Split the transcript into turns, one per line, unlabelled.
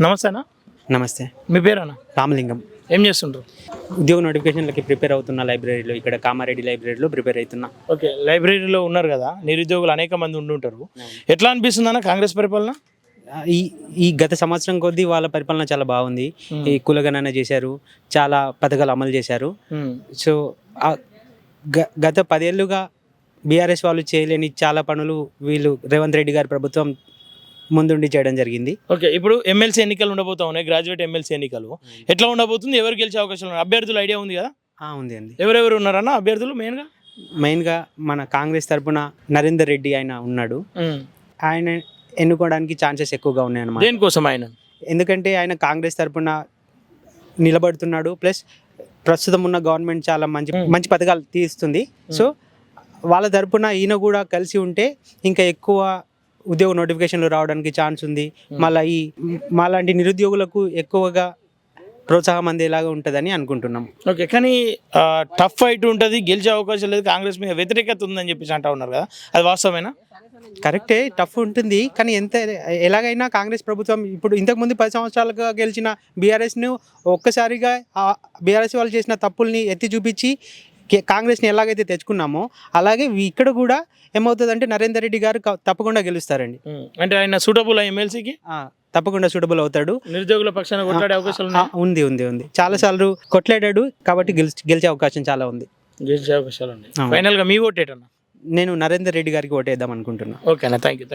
నమస్తే అన్న.
నమస్తే.
మీ పేరు అన్న?
రామలింగం.
ఏం చేస్తుంటారు?
ఉద్యోగ నోటిఫికేషన్లకి ప్రిపేర్ అవుతున్న లైబ్రరీలో, ఇక్కడ కామారెడ్డి లైబ్రరీలో ప్రిపేర్ అవుతున్నా.
ఓకే, లైబ్రరీలో ఉన్నారు కదా, నిరుద్యోగులు అనేక మంది ఉంటుంటారు. ఎట్లా అనిపిస్తుంది అన్న కాంగ్రెస్ పరిపాలన?
ఈ ఈ గత సంవత్సరం కొద్దీ వాళ్ళ పరిపాలన చాలా బాగుంది. ఈ కులగణన చేశారు, చాలా పథకాలు అమలు చేశారు. సో గత 10 ఏళ్ళుగా బీఆర్ఎస్ వాళ్ళు చేయలేని చాలా పనులు వీళ్ళు రేవంత్ రెడ్డి గారి ప్రభుత్వం ముందుండి చేయడం జరిగింది.
ఓకే, ఇప్పుడు ఎమ్మెల్సీ ఎన్నికలు ఉండబోతా ఉన్నాయి, గ్రాడ్యుయేట్ ఎమ్మెల్సీ ఎన్నికలు. ఎట్లా ఉండబోతుంది? ఎవరు గెలిచే అవకాశాలు ఉన్నాయి? అభ్యర్థులు ఐడియా ఉంది కదా?
ఉంది అండి.
ఎవరెవరు ఉన్నారన్న అభ్యర్థులు? మెయిన్గా
మన కాంగ్రెస్ తరపున నరేందర్ రెడ్డి ఆయన ఉన్నాడు. ఆయన ఎన్నుకోవడానికి ఛాన్సెస్ ఎక్కువగా ఉన్నాయన్నమాట.
దేనికోసం ఆయన?
ఎందుకంటే ఆయన కాంగ్రెస్ తరపున నిలబడుతున్నాడు, ప్లస్ ప్రస్తుతం ఉన్న గవర్నమెంట్ చాలా మంచి పథకాలు తీస్తుంది. సో వాళ్ళ తరపున ఈయన కూడా కలిసి ఉంటే ఇంకా ఎక్కువ ఉద్యోగ నోటిఫికేషన్లు రావడానికి ఛాన్స్ ఉంది. మళ్ళీ మాలాంటి నిరుద్యోగులకు ఎక్కువగా ప్రోత్సాహం అందేలాగా ఉంటుందని అనుకుంటున్నాం.
ఓకే, కానీ టఫ్ ఫైట్ ఉంటుంది, గెలిచే అవకాశం లేదు, కాంగ్రెస్ మీద వ్యతిరేకత ఉందని చెప్పేసి అంటా ఉన్నారు కదా, అది వాస్తవమేనా?
కరెక్టే, టఫ్ ఉంటుంది. కానీ ఎలాగైనా కాంగ్రెస్ ప్రభుత్వం ఇప్పుడు ఇంతకుముందు 10 సంవత్సరాలుగా గెలిచిన బీఆర్ఎస్ను ఒక్కసారిగా బీఆర్ఎస్ వాళ్ళు చేసిన తప్పుల్ని ఎత్తి చూపించి కాంగ్రెస్ని ఎలాగైతే తెచ్చుకున్నామో అలాగే ఇక్కడ కూడా ఏమవుతుందంటే నరేందర్ రెడ్డి గారు తప్పకుండా గెలుస్తారండి.
అంటే ఆయన సూటబుల్ ఎమ్మెల్సీకి
తప్పకుండా సూటబుల్ అవుతాడు.
నిరుద్యోగుల పక్షాన కొట్లాడే అవకాశాలు
ఉంది. చాలా సార్లు కొట్లాడాడు కాబట్టి గెలిచే అవకాశం చాలా ఉంది.
గెలిచే అవకాశాలు ఉన్నాయి. ఫైనల్గా మీ ఓటు ఏంటన్నా?
నేను నరేందర్ రెడ్డి గారికి ఓటేద్దాం అనుకుంటున్నాను.
ఓకేనా, థ్యాంక్ యూ.